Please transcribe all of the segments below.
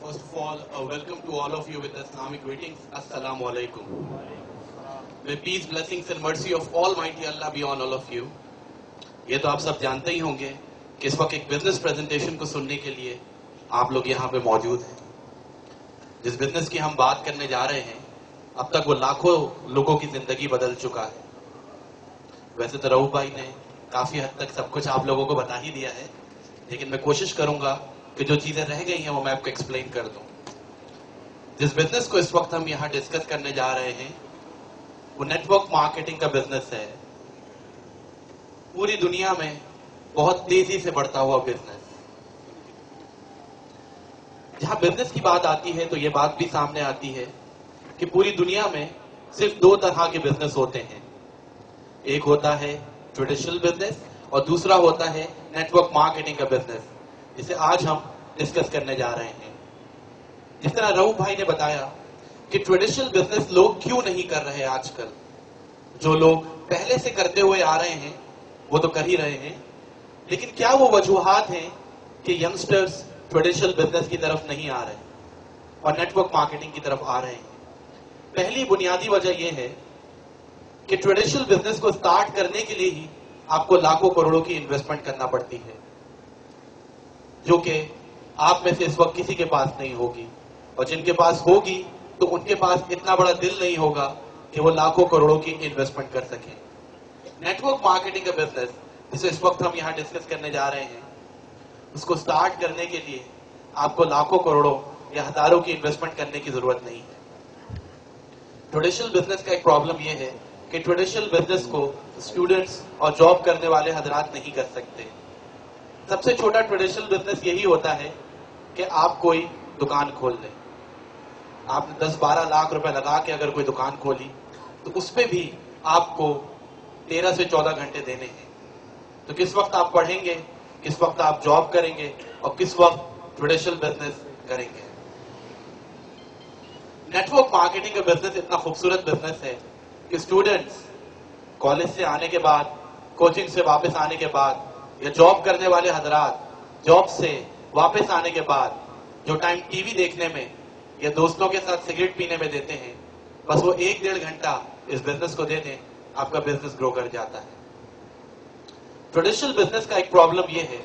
First of all, welcome to all of you with Islamic greetings. Assalamu alaikum. May peace, blessings and mercy of Almighty Allah be on all of you. یہ تو آپ سب جانتے ہی ہوں گے کہ اس وقت ایک بزنس پریزنٹیشن کو سننے کے لیے آپ لوگ یہاں پہ موجود ہیں. جس بزنس کی ہم بات کرنے جا رہے ہیں اب تک وہ لاکھوں لوگوں کی زندگی بدل چکا ہے. ویسے تو رؤوف بھائی نے کافی حد تک سب کچھ آپ لوگوں کو بتا ہی دیا ہے, لیکن میں کوشش کروں گا کہ جو چیزیں رہ گئی ہیں وہ میں آپ کو ایکسپلین کر دوں. جس بزنس کو اس وقت ہم یہاں ڈسکس کرنے جا رہے ہیں وہ نیٹ ورک مارکیٹنگ کا بزنس ہے. پوری دنیا میں بہت تیزی سے بڑھتا ہوا بزنس. جہاں بزنس کی بات آتی ہے تو یہ بات بھی سامنے آتی ہے کہ پوری دنیا میں صرف دو طرح کے بزنس ہوتے ہیں. ایک ہوتا ہے ٹریڈیشنل بزنس اور دوسرا ہوتا ہے نیٹ ورک مارکیٹنگ کا بزنس, جسے آج ہم ڈسکس کرنے جا رہے ہیں. جس طرح رؤوف بھائی نے بتایا کہ ٹریڈیشنل بزنس لوگ کیوں نہیں کر رہے آج کل. جو لوگ پہلے سے کرتے ہوئے آ رہے ہیں وہ تو کر ہی رہے ہیں, لیکن کیا وہ وجوہات ہیں کہ ینگسٹرز ٹریڈیشنل بزنس کی طرف نہیں آ رہے اور نیٹ ورک مارکیٹنگ کی طرف آ رہے ہیں؟ پہلی بنیادی وجہ یہ ہے کہ ٹریڈیشنل بزنس کو سٹارٹ کرنے کے لیے ہی آپ کو لاکھوں کروڑوں کی انویسٹمنٹ کرنا پڑتی ہے, جو کہ آپ میں سے اس وقت کسی کے پاس نہیں ہوگی, اور جن کے پاس ہوگی تو ان کے پاس اتنا بڑا دل نہیں ہوگا کہ وہ لاکھوں کروڑوں کی انویسٹمنٹ کر سکیں. نیٹ ورک مارکیٹنگ کا بزنس جسے اس وقت ہم یہاں ڈسکس کرنے جا رہے ہیں, اس کو سٹارٹ کرنے کے لیے آپ کو لاکھوں کروڑوں یا ہزاروں کی انویسٹمنٹ کرنے کی ضرورت نہیں ہے. ٹریڈیشنل بزنس کا ایک پرابلم یہ ہے کہ ٹریڈیشنل بزنس کو اسٹوڈنٹس اور جاب کرنے والے حضرات نہیں کر سکتے. سب سے چھوٹا ٹریڈیشنل بزنس یہی ہوتا ہے کہ آپ کوئی دکان کھول لیں. آپ نے 10-12 لاکھ روپے لگا کے اگر کوئی دکان کھولی تو اس پہ بھی آپ کو 13 سے 14 گھنٹے دینے ہیں. تو کس وقت آپ پڑھیں گے, کس وقت آپ جاب کریں گے اور کس وقت ٹریڈیشنل بزنس کریں گے؟ نیٹ ورک مارکیٹنگ کا بزنس اتنا خوبصورت بزنس ہے کہ اسٹوڈنٹس کالج سے آنے کے بعد, کوچنگ سے واپس آنے کے بعد, یا جاب کرنے والے حضرات جاب سے واپس آنے کے بعد جو ٹائم ٹی وی دیکھنے میں یا دوستوں کے ساتھ سگریٹ پینے میں دیتے ہیں, بس وہ 1-1.5 گھنٹہ اس بزنس کو دے دیں, آپ کا بزنس گرو کر جاتا ہے. ٹریڈیشنل بزنس کا ایک پرابلم یہ ہے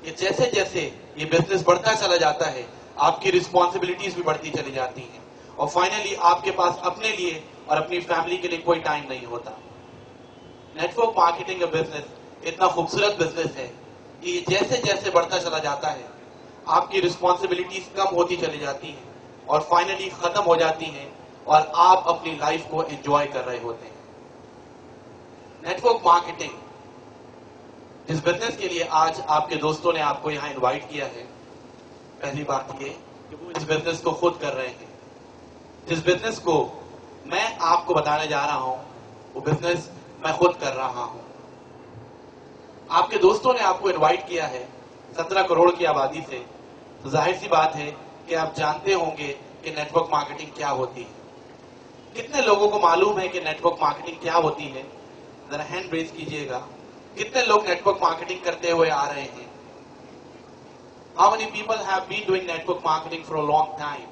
کہ جیسے جیسے یہ بزنس بڑھتا چلا جاتا ہے آپ کی رسپانسبلٹیز بھی بڑھتی چلی جاتی ہیں, اور فائنلی آپ کے پاس اپنے لیے اور اپنی فیملی کے لیے کوئی ٹائم نہیں ہوتا. نیٹ ورک مارکیٹنگ کا بزنس اتنا خوبصورت بزنس ہے کہ یہ جیسے جیسے بڑھتا چلا جاتا ہے آپ کی رسپانسبلٹیز کم ہوتی چلی جاتی ہیں اور فائنلی ختم ہو جاتی ہیں, اور آپ اپنی لائف کو انجوائے کر رہے ہوتے ہیں. نیٹ ورک مارکیٹنگ جس بزنس کے لیے آج آپ کے دوستوں نے آپ کو یہاں انوائٹ کیا ہے, پہلی بات یہ کہ وہ اس بزنس کو خود کر رہے ہیں. جس بزنس کو میں آپ کو بتانے جا رہا ہوں وہ بزنس میں خود کر رہا ہوں. آپ کے دوستوں نے آپ کو انوائٹ کیا ہے 17 کروڑ کی آبادی سے, تو ظاہر سی بات ہے کہ آپ جانتے ہوں گے کہ نیٹ ورک مارکیٹنگ کیا ہوتی ہے. کتنے لوگوں کو معلوم ہے کہ نیٹ ورک مارکیٹنگ کیا ہوتی ہے؟ ذرا ہینڈ ریز کیجئے گا. کتنے لوگ نیٹ ورک مارکیٹنگ کرتے ہوئے آ رہے ہیں؟ How many people have been doing network marketing for a long time?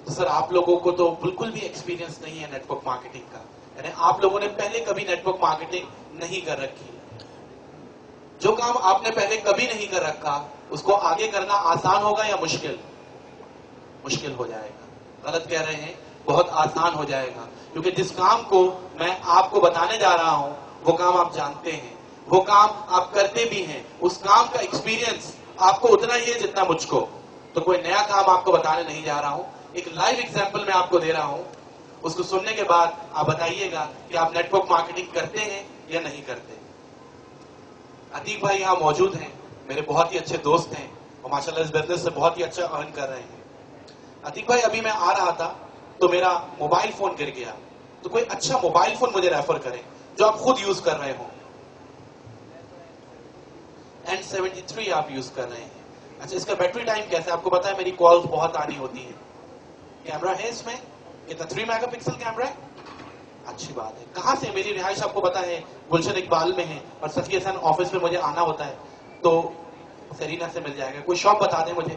سر آپ لوگوں کو تو بالکل بھی ایکسپیرینس نہیں ہے نیٹ ورک مارکیٹنگ کا, یعنی آپ لوگوں نے پہلے کبھی نیٹ ورک مارکیٹنگ نہیں کر رکھی. جو کام آپ نے پہلے کبھی نہیں کر رکھا اس کو آگے کرنا آسان ہوگا یا مشکل؟ مشکل ہو جائے گا. غلط کہہ رہے ہیں, بہت آسان ہو جائے گا, کیونکہ جس کام کو میں آپ کو بتانے جا رہا ہوں وہ کام آپ جانتے ہیں, وہ کام آپ کرتے بھی ہیں, اس کام کا ایکسپیرینس آپ کو اتنا ہی ہے جتنا مجھ کو. تو کوئی نیا کام آپ کو بتانے نہیں جا رہا ہوں, ایک لائیو ایگزامپل میں آپ کو دے رہا ہوں. اس کو سننے کے بعد آپ بتائیے گا کہ آپ نیٹ ورک مارکیٹنگ کرتے ہیں یا نہیں کرتے. عتیق بھائی یہاں موجود ہیں, میرے بہت ہی اچھے دوست ہیں اور ماشاءاللہ اس بزنس سے بہت ہی اچھا ارن کر رہے ہیں. عتیق بھائی ابھی میں آ رہا تھا تو میرا موبائل فون گر گیا, تو کوئی اچھا موبائل فون مجھے ریفر کریں جو آپ خود یوز کر رہے ہوں. N73 آپ یوز کر رہے ہیں. اچھا اس کا بیٹری ٹائم کیسا ہے؟ آپ کو پتا ہے میری کالز بہت آنی ہوتی ہیں. کیمرہ ہے اس میں؟ کتنا 3 میگا پکسل کیمرہ ہے؟ اچھی بات ہے. کہاں سے؟ میری رہائش آپ کو پتا ہے گلشن اقبال میں ہے اور صفی حسن آفس میں مجھے آنا ہوتا ہے, تو سرینا سے مل جائے گا. کوئی شاپ بتا دیں مجھے.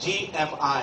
GMI,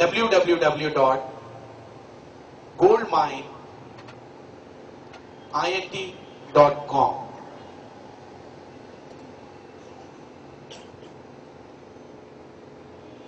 www.goldmineint.com।